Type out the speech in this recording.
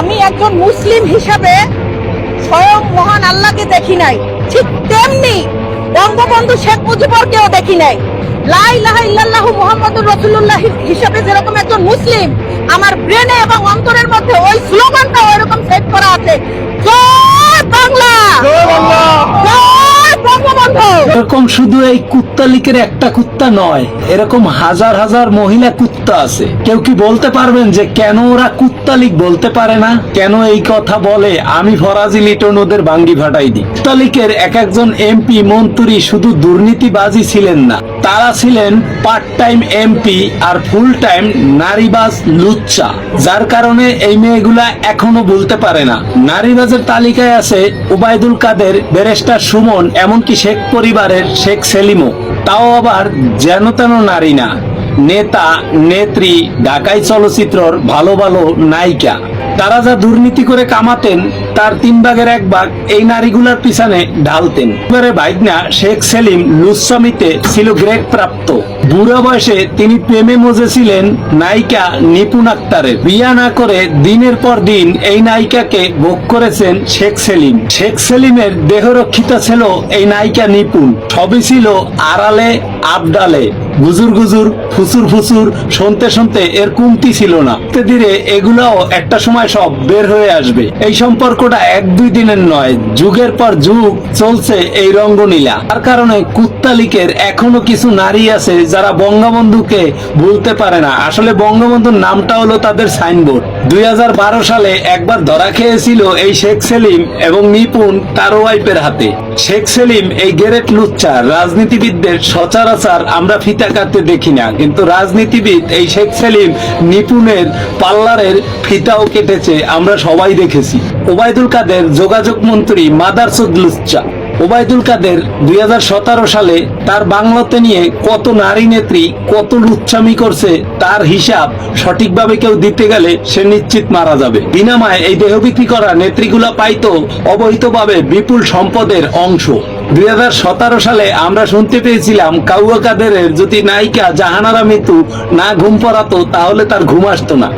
আমি একজন মুসলিম হিসাবে স্বয়ং মহান আল্লাহকে দেখি নাই, ঠিক তেমনি বঙ্গবন্ধু শেখ মুজিবুরকেও দেখি নাই। লা ইলাহা ইল্লাল্লাহু মুহাম্মাদুর রাসূলুল্লাহ হিসাবে যেরকম একজন মুসলিম, আমার ব্রেনে এবং অন্তরের মধ্যে ওই স্লোগানটা ওইরকম সেট করা আছে, জয় বাংলা, জয় বাংলা, জয় বঙ্গবন্ধু। এরকম শুধু এই কুত্তা লীগের একটা কুত্তা নয়, এরকম হাজার হাজার মহিলা কুত্তা আছে। কেউ কি বলতে পারবেন যে কেন ওরা কুত্তা লীগ বলতে পারে না, কেন এই কথা বলে? আমি ফরাজি লিটন ওদের ভাঙ্গি ফাটাই দিই। কুত্তা লীগের এক একজন এমপি মন্ত্রী শুধু দুর্নীতিবাজি ছিলেন না, তারা ছিলেন পার্ট টাইম এমপি আর ফুল টাইম নারীবাজ লুচ্চা, যার কারণে এই মেয়েগুলা এখনো বলতে পারে না। নারীবাজের তালিকায় আছে ওবায়দুল কাদের, ব্যারিস্টার সুমন, এমনকি শেখ পরিবারের শেখ সেলিমও। তাও আবার যেন তেন নারী না, নেতা নেত্রী, ঢাকাই চলচ্চিত্রর ভালো ভালো নায়িকা। তারা যা দুর্নীতি করে কামাতেন তার 3/1 এই নারীগুলার পিছনে ঢালতেন। এবারে ভাইগনা শেখ সেলিম লুচ্চামিতে ছিল গ্রেড প্রাপ্ত। বুড়া বয়সে তিনি প্রেমে মজেছিলেন নায়িকা নিপুণ আক্তারের। বিয়া না করে দিনের পর দিন এই নায়িকাকে ভোগ করেছেন শেখ সেলিম। শেখ সেলিমের দেহরক্ষিতা ছিল এই নায়িকা নিপুণ। সবই ছিল আড়ালে আবডালে, গুজুর গুজুর, ফুসুর ফুসুর, শুনতে শুনতে এর কমতি ছিল না। ধীরে এগুলাও একটা সময় সব বের হয়ে আসবে। এই সম্পর্কটা 1-2 দিনের নয়, যুগের পর যুগ চলছে এই রঙ্গনীলা। তার কারণে কুত্তা লীগের এখনো কিছু নারী আছে যারা বঙ্গবন্ধুকে ভুলতে পারে না। আসলে বঙ্গবন্ধুর নামটা হলো তাদের সাইনবোর্ড। 2012 সালে একবার ধরা খেয়েছিল এই শেখ সেলিম এবং নিপুণ তার ওয়াইফের হাতে। শেখ সেলিম এই গ্রেট লুচ্চা রাজনীতিবিদদের সচরাচর আমরা ফিতা কাটতে দেখি না, কিন্তু রাজনীতিবিদ এই শেখ সেলিম নিপুণের পাল্লারের ফিতাও কেটেছে, আমরা সবাই দেখেছি। ওবায়দুল কাদের যোগাযোগ মন্ত্রী মাদারচোদ লুচ্চা। ওবায়দুল কাদের 2017 সালে তার বাংলাতে নিয়ে কত নারী নেত্রী কত লুচ্ছামি করছে তার হিসাব সঠিকভাবে কেউ দিতে গেলে সে নিশ্চিত মারা যাবে। বিনাময়ে এই দেহ বিক্রি করা নেত্রীগুলা পাইতো অবৈধভাবে বিপুল সম্পদের অংশ। 2017 সালে আমরা শুনতে পেয়েছিলাম কাউয়া কাদেরের যদি নায়িকা জাহানারা মিতু না ঘুম পড়াতো তাহলে তার ঘুম আসতো না।